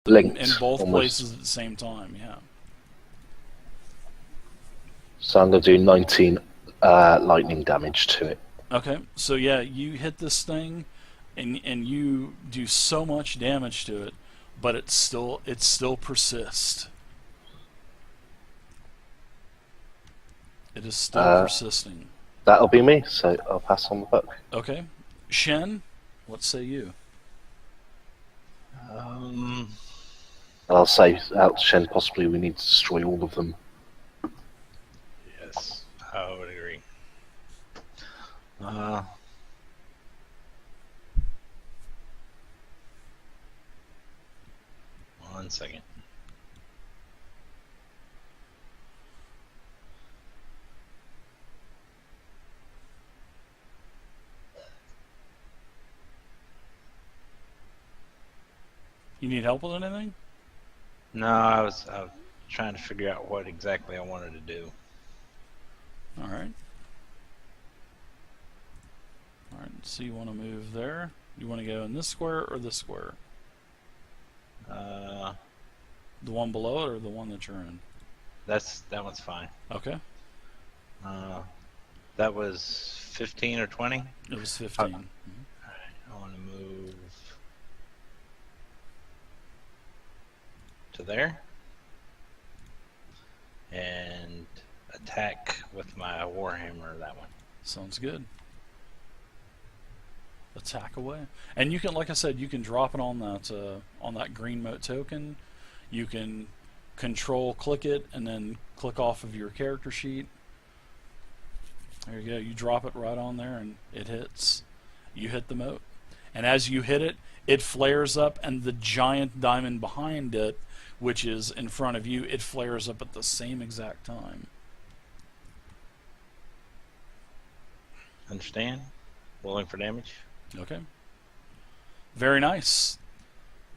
linked in both almost. places at the same time. Yeah. So I'm going to do 19 lightning damage to it. Okay. So yeah, you hit this thing, and you do so much damage to it, but it still persists. It is still persisting. That'll be me, so I'll pass on the buck. Okay. Shen, what say you? I'll say out Shen, possibly we need to destroy all of them. Yes, I would agree. 1 second. You need help with anything? No, I was trying to figure out what exactly I wanted to do. All right. All right. So you want to move there? You want to go in this square or this square? The one below it or the one that you're in? That one's fine. Okay. That was 15 or 20? It was 15. Alright, I want to move to there and attack with my Warhammer that one. Sounds good. Attack away, and you can, like I said, you can drop it on that green mote token. You can control click it and then click off of your character sheet. There you go. You drop it right on there and it hits. You hit the mote, and as you hit it, it flares up, and the giant diamond behind it, which is in front of you, it flares up at the same exact time. Understand? Rolling for damage. Okay. Very nice.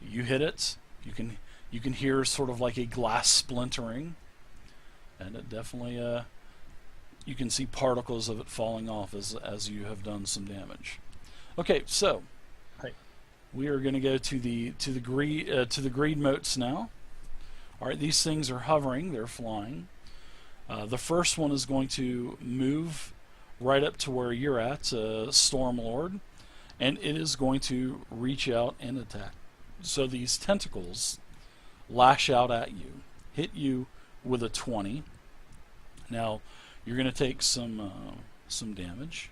You hit it. You can hear sort of like a glass splintering, and it definitely you can see particles of it falling off as you have done some damage. Okay, so we are going to go to the greed motes now. All right, these things are hovering. They're flying. The first one is going to move right up to where you're at, Stormlord, and it is going to reach out and attack. So these tentacles lash out at you, hit you with a 20. Now you're going to take some damage.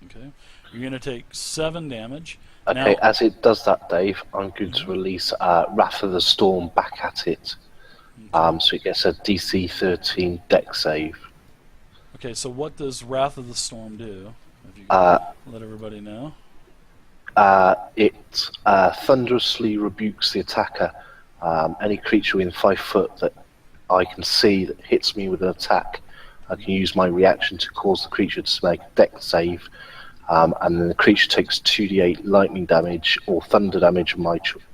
Okay, you're going to take 7 damage. Okay, now, as it does that, Dave, I'm going to release Wrath of the Storm back at it. okay. So it gets a DC 13 deck save. Okay, so what does Wrath of the Storm do? If you can let everybody know. It thunderously rebukes the attacker. Any creature within 5 foot that I can see that hits me with an attack, I can use my reaction to cause the creature to make a deck save, and then the creature takes 2d8 lightning damage or thunder damage,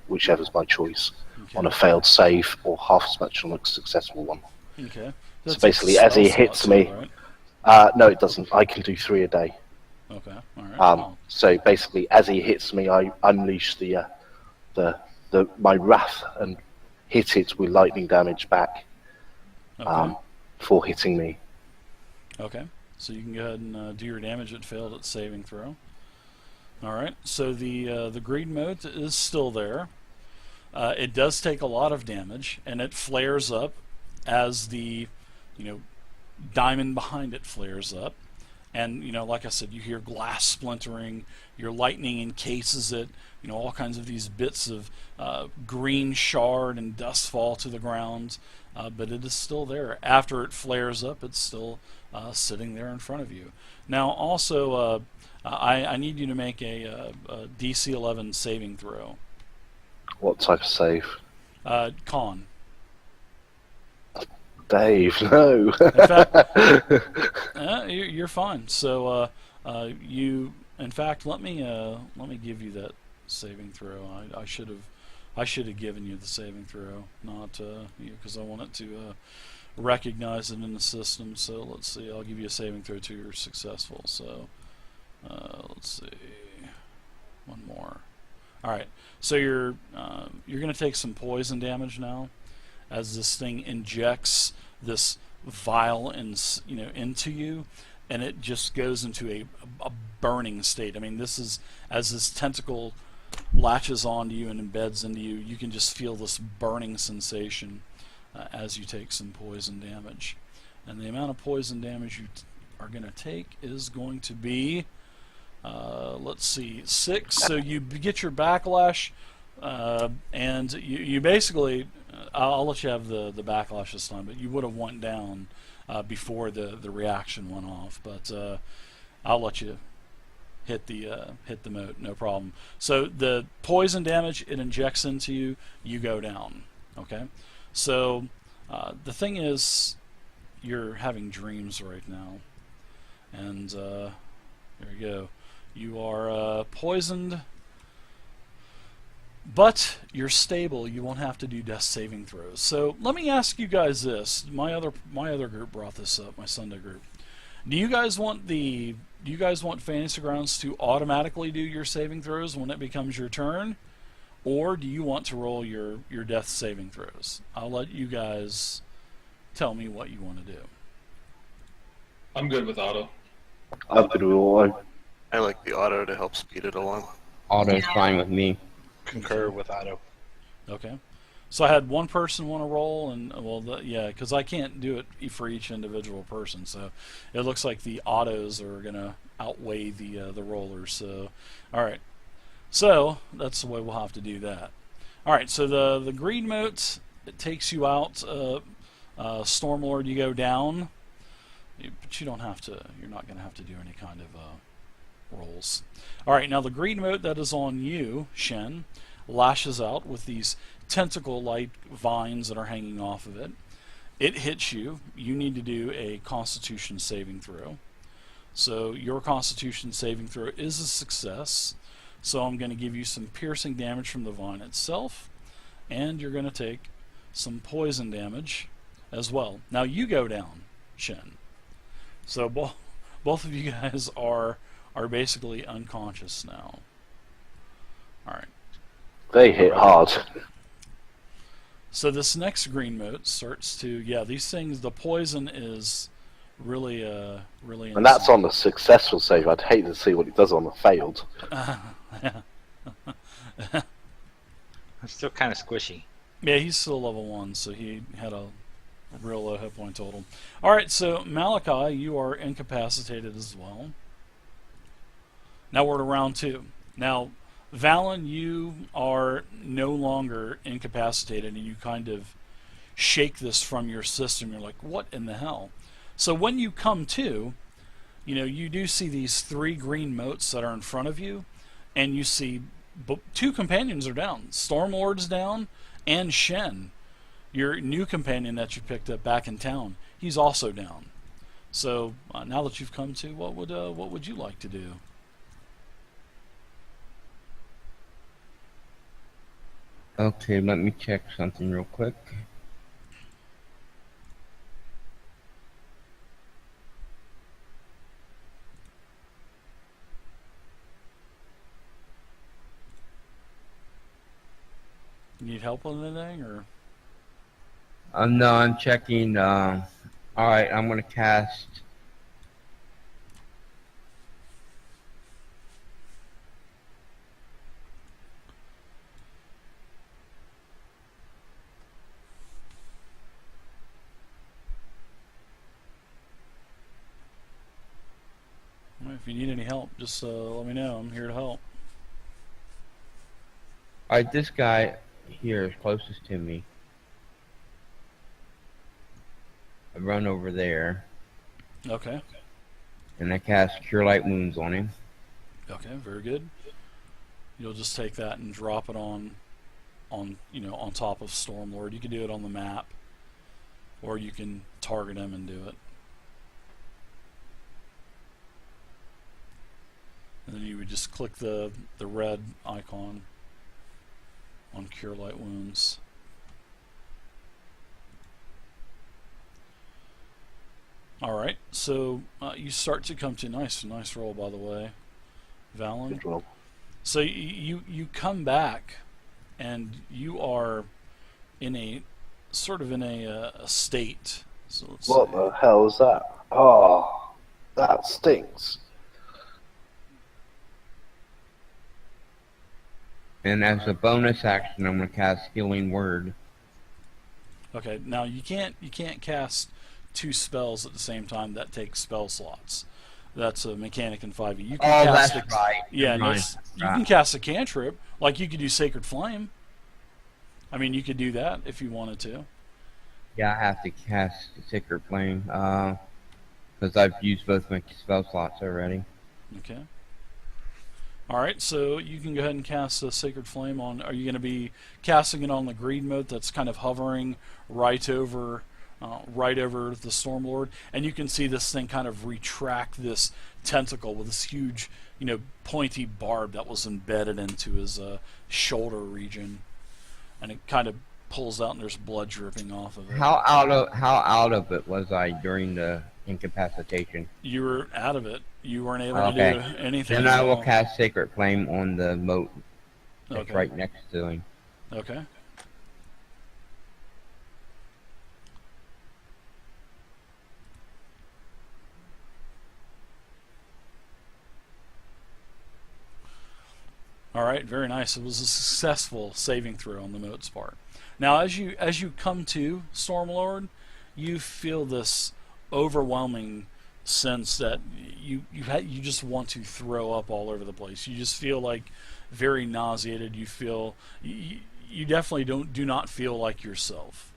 whichever's my choice, on a failed save, or half as much on a successful one. Okay. So basically, as he hits me, no, it doesn't. I can do 3 a day. Okay. All right. So basically, as he hits me, I unleash my wrath and hit it with lightning damage back for hitting me. Okay. So you can go ahead and do your damage. It failed its saving throw. All right. So the greed mote is still there. It does take a lot of damage, and it flares up as the diamond behind it flares up. And, like I said, you hear glass splintering, your lightning encases it, all kinds of these bits of green shard and dust fall to the ground, but it is still there. After it flares up, it's still sitting there in front of you. Now, also, I need you to make a DC 11 saving throw. What type of save? Con. Dave, no. In fact, you're fine. So in fact, let me give you that saving throw. I should have given you the saving throw, not because I want it to recognize it in the system. So let's see. I'll give you a saving throw till you're successful. So let's see. One more. All right. So you're going to take some poison damage now, as this thing injects this vial into you, and it just goes into a burning state. I mean, this is as this tentacle latches onto you and embeds into you. You can just feel this burning sensation as you take some poison damage, and the amount of poison damage you are going to take is going to be, let's see, 6. So you get your backlash, and you basically, I'll let you have the backlash this time, but you would have went down before the reaction went off. But I'll let you hit the moat, no problem. So the poison damage it injects into you, you go down. Okay, so the thing is, you're having dreams right now, and there you go. You are poisoned, but you're stable. You won't have to do death saving throws. So let me ask you guys this. My other group brought this up. My Sunday group. Do you guys want Fantasy Grounds to automatically do your saving throws when it becomes your turn, or do you want to roll your death saving throws? I'll let you guys tell me what you want to do. I'm good with auto. I'm good with all. I like the auto to help speed it along. Auto's fine with me. Concur with Otto. Okay. So I had one person want to roll, and yeah, because I can't do it for each individual person. So it looks like the autos are gonna outweigh the rollers. So, all right. So that's the way we'll have to do that. All right. So the green moat, it takes you out. Stormlord, you go down, but you don't have to. You're not gonna have to do any kind of rolls. All right. Now the green moat that is on you, Shen, lashes out with these tentacle-like vines that are hanging off of it. It hits you. You need to do a Constitution saving throw. So your Constitution saving throw is a success. So I'm going to give you some piercing damage from the vine itself, and you're going to take some poison damage as well. Now you go down, Shen. So both of you guys are basically unconscious now. All right. They hit hard. So this next green moat starts to, yeah, these things, the poison is really really And that's insane. on the successful save. I'd hate to see what it does on the failed. I'm still kind of squishy. Yeah, he's still level 1, so he had a real low hit point total. Alright, so Malachi, you are incapacitated as well. Now we're to round 2. Now, Valen, you are no longer incapacitated, and you kind of shake this from your system. You're like, what in the hell? So when you come to, you do see these 3 green moats that are in front of you, and you see 2 companions are down. Stormlord's down, and Shen, your new companion that you picked up back in town, he's also down. So now that you've come to, what would you like to do? Okay, let me check something real quick. You need help with anything, or? No, I'm checking. Alright, I'm going to cast. If you need any help, just let me know. I'm here to help. Alright, this guy here is closest to me. I run over there, Okay. and I cast Cure Light Wounds on him. Okay, very good. You'll just take that and drop it on top of Stormlord. You can do it on the map, or you can target him and do it. And then you would just click the red icon on Cure Light Wounds. Alright, so you start to come to nice roll, by the way, Valen. Good roll. So you come back, and you are in a sort of in a state. So let's What see. the hell is that? Oh, that stinks. And as a bonus action, I'm gonna cast Healing Word. Okay, now you can't cast two spells at the same time. That takes spell slots. That's a mechanic in 5e. You can Oh, cast that's right. Yeah, Never mind. you can cast a cantrip. Like you could do Sacred Flame. I mean, you could do that if you wanted to. Yeah, I have to cast Sacred Flame, because I've used both my spell slots already. Okay. All right, so you can go ahead and cast a Sacred Flame on. Are you going to be casting it on the greed mode that's kind of hovering right over the Stormlord? And you can see this thing kind of retract this tentacle with this huge, pointy barb that was embedded into his shoulder region, and it kind of pulls out, and there's blood dripping off of it. How out of it was I during the incapacitation? You were out of it. You weren't able Okay. to do anything. Then at I will all. cast Sacred Flame on the moat that's Okay. right next to him. Okay. All right, very nice. It was a successful saving throw on the moat's part. Now, as you come to Stormlord, you feel this overwhelming sense that you just want to throw up all over the place. You just feel like very nauseated. You feel you definitely do not feel like yourself.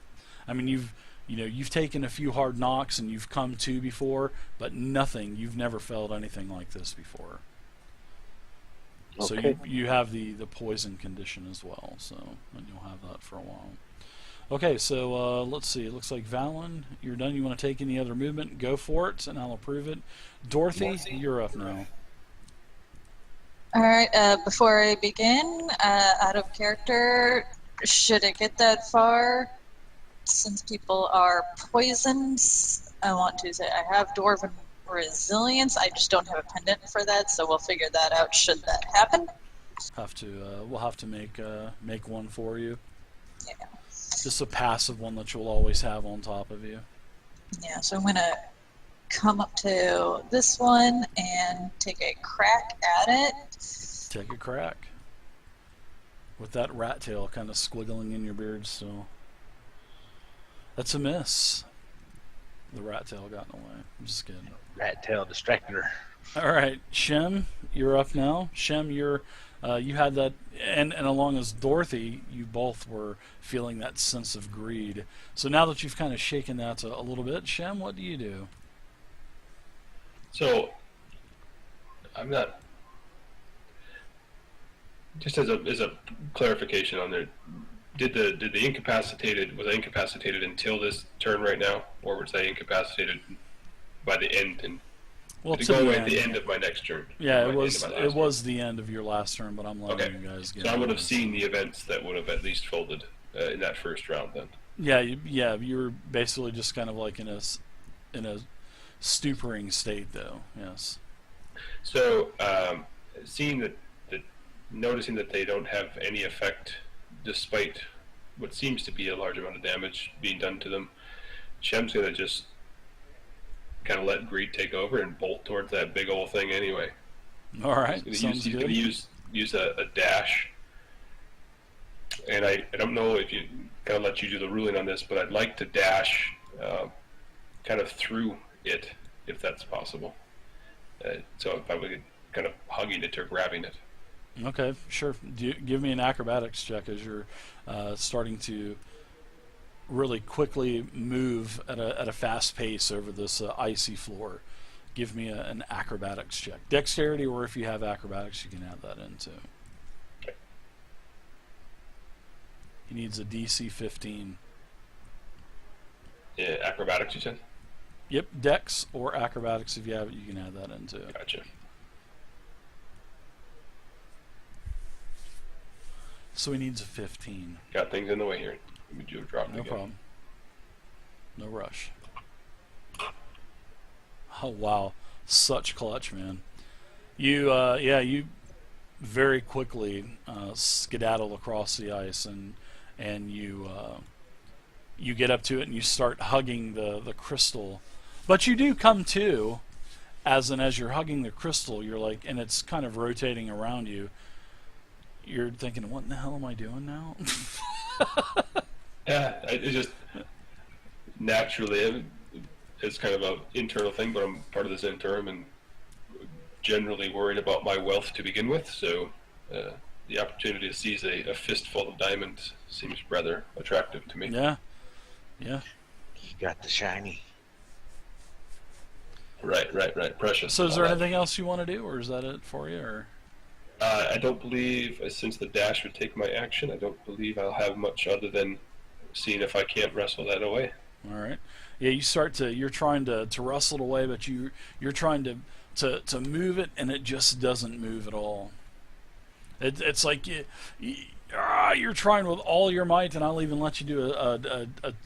I mean, you've taken a few hard knocks and you've come to before, but you've never felt anything like this before. So Okay. you have the poison condition as well, so and you'll have that for a while. Okay, so let's see. It looks like Valen, you're done. You want to take any other movement? Go for it, and I'll approve it. Dorothy, you're up now. All right. Before I begin, out of character, should it get that far, since people are poisoned, I want to say I have Dwarven Resilience. I just don't have a pendant for that, so we'll figure that out should that happen. We'll have to make one for you. Yeah. Just a passive one that you'll always have on top of you. Yeah, so I'm going to come up to this one and take a crack at it. Take a crack. With that rat tail kind of squiggling in your beard still. That's a miss. The rat tail got in the way. I'm just kidding. Rat tail distracted her. All right, Shem, you're up now. Shem, you had that, and along as Dorothy, you both were feeling that sense of greed. So now that you've kind of shaken that a little bit, Shem, what do you do? So, I'm not. Just as a clarification on there, was I incapacitated until this turn right now, or was I incapacitated by the end? And Well, did it to go the away at end. the end of my next turn? Yeah, Or it my was end of my last it was the end of your last turn, but I'm letting Okay. you guys get. So I would have it. seen the events that would have at least folded in that first round then. Yeah, you were basically just kind of like in a stuporing state, though. Yes. So seeing noticing that they don't have any effect despite what seems to be a large amount of damage being done to them, Shem's gonna just kind of let greed take over and bolt towards that big old thing anyway. All right. He's Sounds gonna good. use a dash, and I don't know if you kind of let you do the ruling on this, but I'd like to dash kind of through it if that's possible. So if I would kind of hugging it or grabbing it. Okay, sure. Give me an acrobatics check as you're starting to really quickly move at a fast pace over this icy floor. Give me an acrobatics check. Dexterity, or if you have acrobatics, you can add that in too. Okay. He needs a DC 15. Yeah, acrobatics, you said? Yep, Dex or acrobatics, if you have it, you can add that in too. Gotcha. So he needs a 15. Got things in the way here. Would you have dropped No again? problem. No rush. Oh wow, such clutch, man. You very quickly skedaddle across the ice, and you get up to it and you start hugging the crystal, but you do come to, as you're hugging the crystal, you're like, and it's kind of rotating around you. You're thinking, what in the hell am I doing now? Yeah, it just naturally, it's kind of an internal thing, but I'm part of this interim and generally worried about my wealth to begin with, so the opportunity to seize a fistful of diamonds seems rather attractive to me. Yeah. Yeah. You got the shiny. Right. Precious. So is there anything else you want to do, or is that it for you? Or I don't believe, since the dash would take my action, I don't believe I'll have much other than seeing if I can't wrestle that away. all right. Yeah, you're trying to wrestle it away, but you're trying to move it, and it just doesn't move at all. It's like you're trying with all your might, and I'll even let you do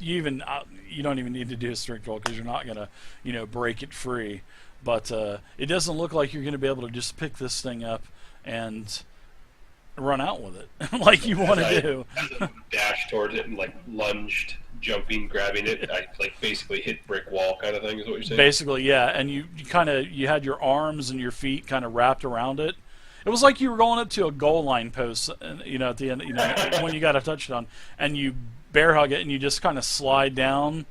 you don't even need to do a strength roll because you're not gonna break it free. But it doesn't look like you're gonna be able to just pick this thing up and run out with it like you want to do. As I dashed towards it and like lunged, jumping, grabbing it, I like basically hit brick wall kind of thing. Is what you're saying? Basically, yeah. And you had your arms and your feet kind of wrapped around it. It was like you were going up to a goal line post, at the end, when you got a touchdown, and you bear hug it, and you just kind of slide down.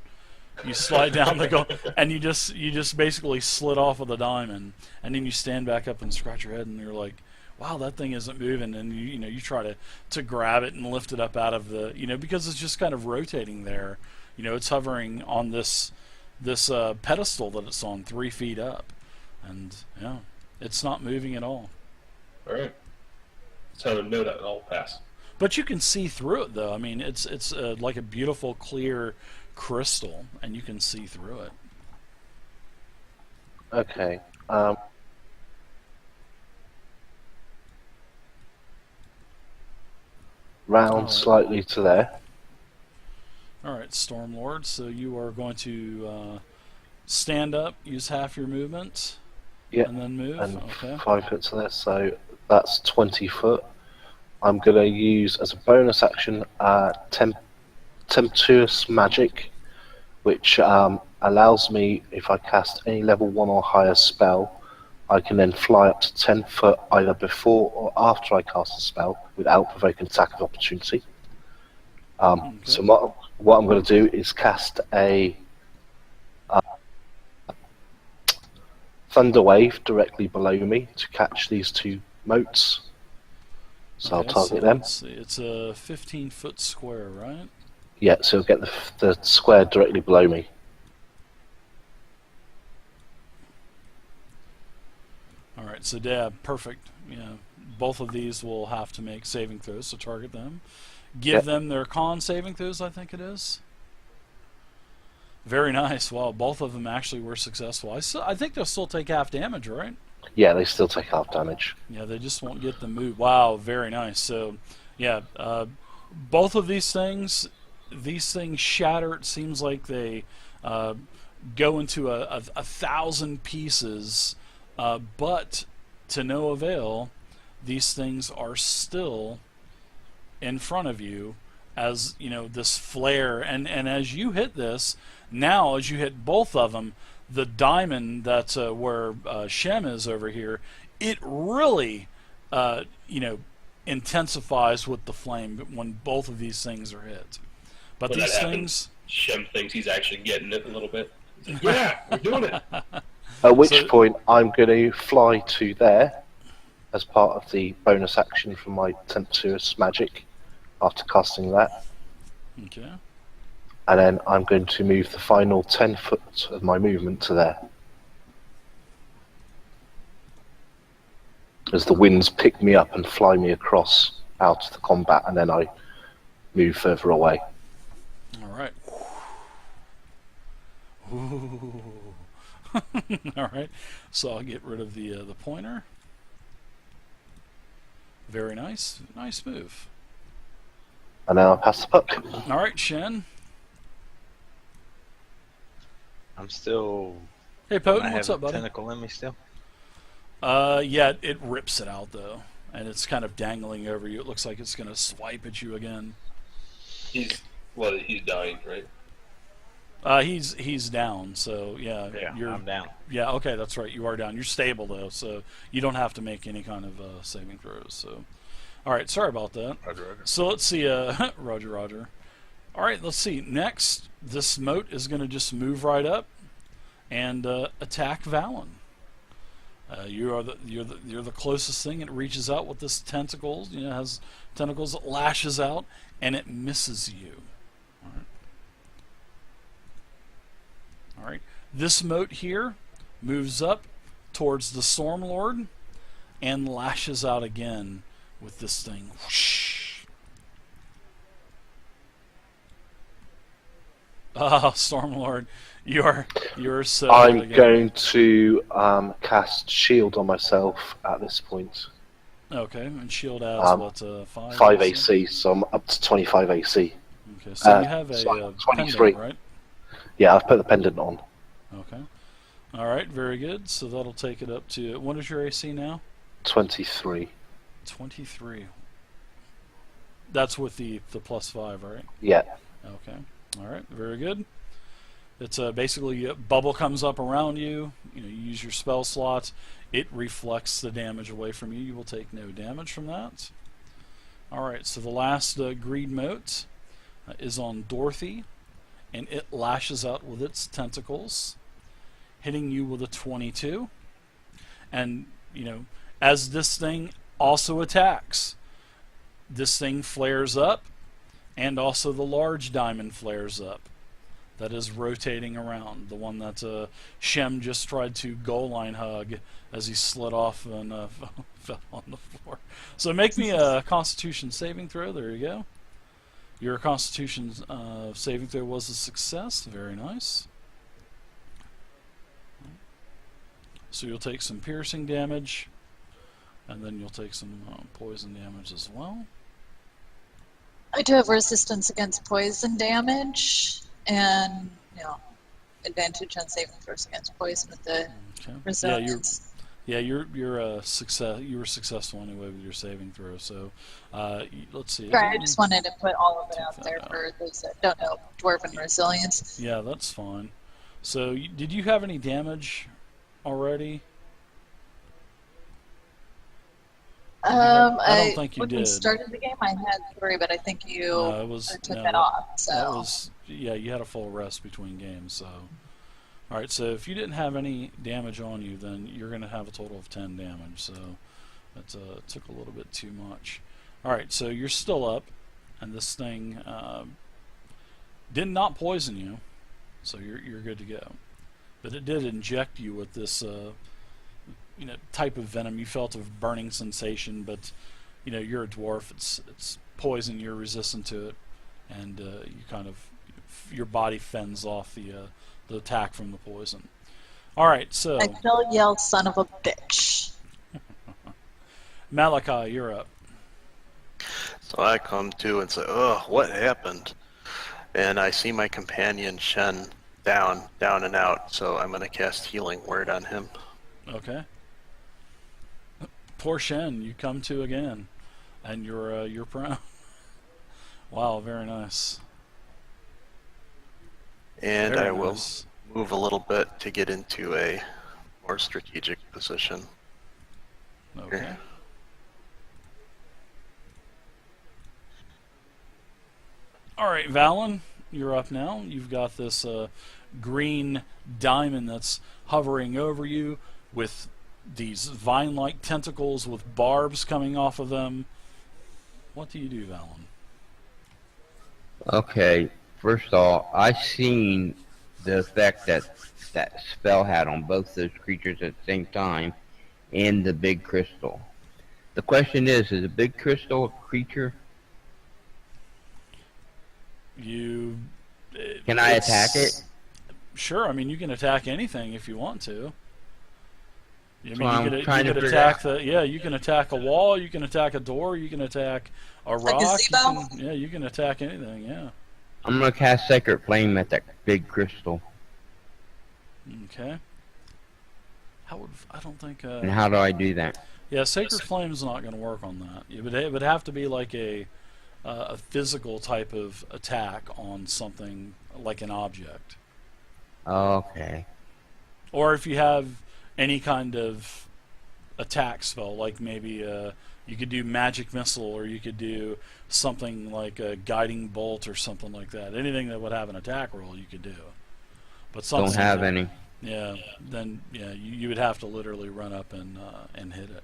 You slide down the goal, and you just basically slid off of the diamond, and then you stand back up and scratch your head, and you're like, wow, that thing isn't moving, and you try to grab it and lift it up out of the, because it's just kind of rotating there. It's hovering on this pedestal that it's on 3 feet up, and yeah, it's not moving at all. All right. So no, that I'll pass. But you can see through it, though. I mean, it's like a beautiful, clear crystal, and you can see through it. Okay. Round slightly to there. All right, Stormlord. So you are going to stand up, use half your movement, Yeah. and then move. And Okay. 5 foot to there, so that's 20 foot. I'm going to use as a bonus action Tempestuous Magic, which allows me, if I cast any level 1 or higher spell, I can then fly up to 10 foot either before or after I cast a spell without provoking attack of opportunity. So what I'm going to do is cast a Thunder Wave directly below me to catch these 2 motes. So I'll target them. Let's see. It's a 15-foot square, right? Yeah, so it'll get the square directly below me. All right, so Dab, perfect. Yeah, both of these will have to make saving throws, so target them. Give them their con saving throws, I think it is. Very nice. Well, both of them actually were successful. I think they'll still take half damage, right? Yeah, they still take half damage. Yeah, they just won't get the move. Wow, very nice. So, yeah, both of these things shatter. It seems like they go into a 1,000 pieces, but to no avail. These things are still in front of you as this flare, and as you hit this, now as you hit both of them, the diamond that's where Shem is over here, it really intensifies with the flame when both of these things are hit. But when these that things, happens, Shem thinks he's actually getting it a little bit. He's like, yeah, we're doing it. At which point I'm going to fly to there as part of the bonus action from my Tempestuous Magic after casting that. okay. And then I'm going to move the final 10 foot of my movement to there. As the winds pick me up and fly me across out of the combat, and then I move further away. All right. Ooh. All right. So I'll get rid of the pointer. Very nice. Nice move. And now I pass the puck. All right, Shen. I'm still. Hey, I Poten, have what's a up, buddy? tentacle in me still. Yeah, it rips it out though. and it's kind of dangling over you. It looks like it's going to swipe at you again. He's dying, right? He's down, so yeah. Yeah, I'm down. Yeah, okay, that's right. You are down. You're stable though, so you don't have to make any kind of saving throws. So, all right, sorry about that. Roger, roger. So let's see. Roger, Roger. All right, let's see. Next, this moat is going to just move right up and attack Valen. You're the closest thing. It reaches out with this tentacles. You know, it has tentacles. It lashes out and it misses you. All right. This moat here moves up towards the Stormlord and lashes out again with this thing. Whoosh. Stormlord, you're so. I'm going to cast shield on myself at this point. Okay, and shield adds what 5? 5 AC, so I'm up to 25 AC. Okay, so you have a 23. pendant, right? Yeah, I've put the pendant on. Okay. All right, very good. So that'll take it up to, what is your AC now? 23. 23. That's with the +5, right? Yeah. Okay. All right, very good. It's basically a bubble comes up around you. You use your spell slots. It reflects the damage away from you. You will take no damage from that. All right, so the last greed moat is on Dorothy, and it lashes out with its tentacles, hitting you with a 22. And as this thing also attacks, this thing flares up, and also the large diamond flares up. That is rotating around. The one that Shem just tried to goal line hug as he slid off and fell on the floor. So make me a Constitution saving throw. There you go. Your Constitution saving throw was a success. Very nice. So you'll take some piercing damage, and then you'll take some poison damage as well. I do have resistance against poison damage, and advantage on saving throws against poison with the resilience. You're success. You were successful anyway with your saving throw. So let's see. Right, I just wanted to put all of it out there for those that don't know Dwarven resilience. Yeah, that's fine. So did you have any damage already? I don't think you did. When we started the game, I had 3, but I think you took that off. So you had a full rest between games. So, all right. So if you didn't have any damage on you, then you're going to have a total of 10 damage. So that took a little bit too much. All right. So you're still up, and this thing did not poison you, so you're good to go. But it did inject you with this. Type of venom. You felt a burning sensation, but you're a dwarf. It's poison. You're resistant to it, and your body fends off the attack from the poison. All right, so I still yell, "Son of a bitch!" Malachi, you're up. So I come to and say, "Oh, what happened?" And I see my companion Shen down and out. So I'm gonna cast Healing Word on him. Okay. Poor Shen, you come to again, and you're prone. Wow, very nice. And Very I will nice. move a little bit to get into a more strategic position. Okay. Here. All right, Valen, you're up now. You've got this green diamond that's hovering over you with these vine-like tentacles with barbs coming off of them. What do you do, Valen? Okay, first off, I seen the effect that spell had on both those creatures at the same time, and the big crystal. The question is a big crystal a creature? Can I attack it? Sure, I mean you can attack anything if you want to. You can attack you can attack a wall, you can attack a door, you can attack a rock. You can attack anything, yeah. I'm gonna cast Sacred Flame at that big crystal. Okay. I don't think and how do I do that? Yeah, Sacred Flame's not going to work on that. It would have to be like a physical type of attack on something like an object. Okay. Or if you have any kind of attack spell, like maybe you could do Magic Missile, or you could do something like a Guiding Bolt or something like that. Anything that would have an attack roll, you could do. But something Don't have any. Yeah, then yeah, you would have to literally run up and hit it.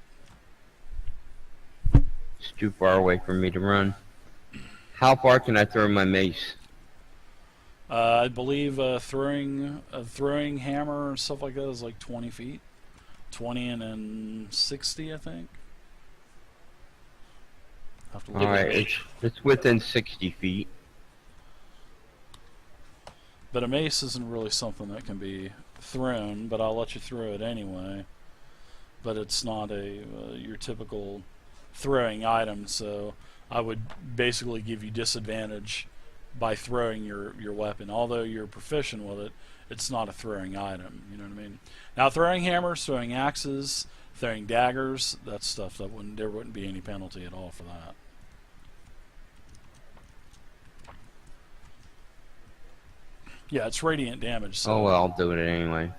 It's too far away for me to run. How far can I throw my mace? I believe throwing hammer and stuff like that is like 20 feet, 20 and then 60, I think. Have to look All at right, it. it's within 60 feet. But a mace isn't really something that can be thrown, but I'll let you throw it anyway. But it's not your typical throwing item, so I would basically give you disadvantage by throwing your weapon. Although you're proficient with it, it's not a throwing item. You know what I mean? Now, throwing hammers, throwing axes, throwing daggers, that's stuff that there wouldn't be any penalty at all for that. Yeah, it's radiant damage. So. Oh well, I'll do it anyway.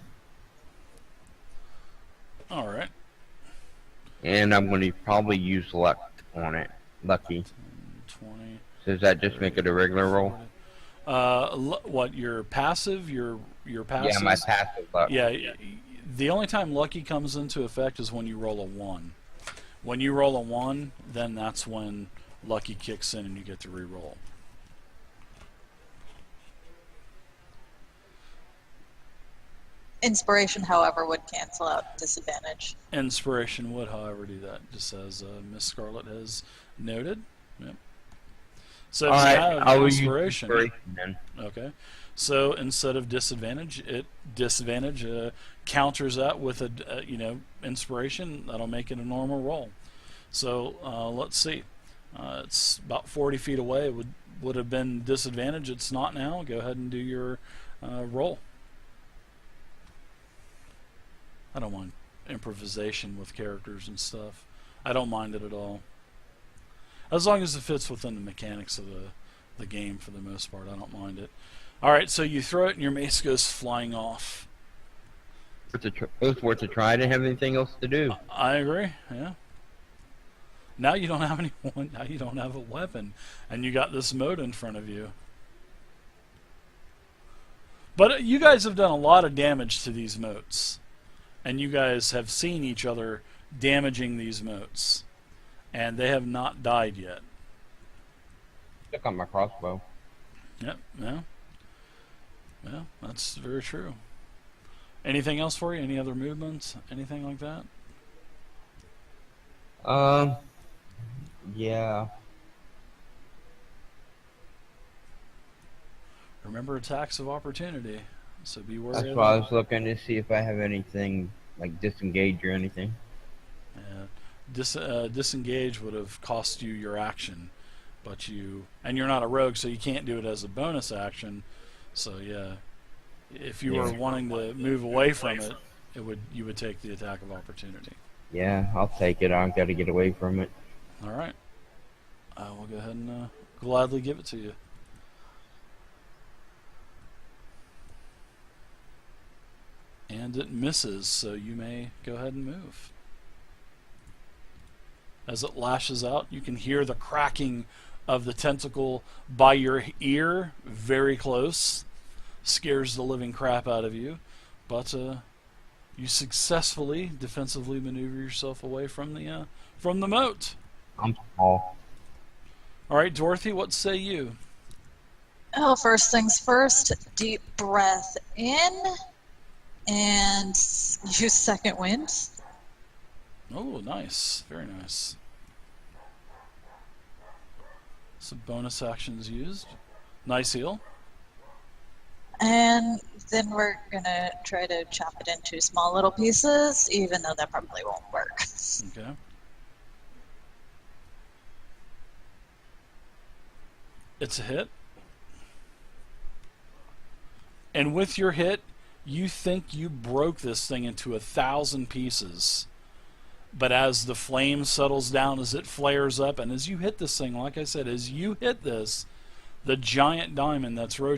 All right. And I'm going to probably use luck on it. Lucky. 20. Does that just make it a regular roll? What, your passive? Your passive? Yeah, my passive luck. Yeah, the only time lucky comes into effect is when you roll a 1. When you roll a 1, then that's when lucky kicks in and you get to re-roll. Inspiration, however, would cancel out disadvantage. Inspiration would, however, do that, just as Miss Scarlet has noted. Yep. So if All you right, have I will inspiration, use inspiration then. okay. So instead of disadvantage, counters that with a inspiration. That'll make it a normal roll. So let's see. It's about 40 feet away. It would have been disadvantage. It's not now. Go ahead and do your roll. I don't mind improvisation with characters and stuff. I don't mind it at all. As long as it fits within the mechanics of the game for the most part, I don't mind it. Alright, so you throw it and your mace goes flying off. It was worth a try. I didn't have anything else to do. I agree, yeah. Now you don't have anyone. Now you don't have a weapon. And you got this moat in front of you. But you guys have done a lot of damage to these moats. And you guys have seen each other damaging these moats. And they have not died yet. Took on my crossbow. Yep, yeah. Yeah, that's very true. Anything else for you? Any other movements? Anything like that? Yeah. Remember attacks of opportunity. So be wary That's of why I that. was looking to see if I have anything like disengage or anything. Yeah. Disengage would have cost you your action, and you're not a rogue, so you can't do it as a bonus action. So yeah, if you were wanting to move away from it, you would take the attack of opportunity. Yeah, I'll take it. I've got to get away from it. All right, I will go ahead and gladly give it to you. And it misses, so you may go ahead and move. As it lashes out, you can hear the cracking of the tentacle by your ear, very close. Scares the living crap out of you, but you successfully defensively maneuver yourself away from the moat. I'm small. All right, Dorothy, what say you? Oh, first things first, deep breath in, and use second wind. Oh, nice. Very nice. Some bonus actions used. Nice heal. And then we're gonna try to chop it into small little pieces, even though that probably won't work. Okay. It's a hit. And with your hit, you think you broke this thing into 1,000 pieces. But as the flame settles down, as it flares up, and as you hit this thing, like I said, as you hit this, the giant diamond that's rotating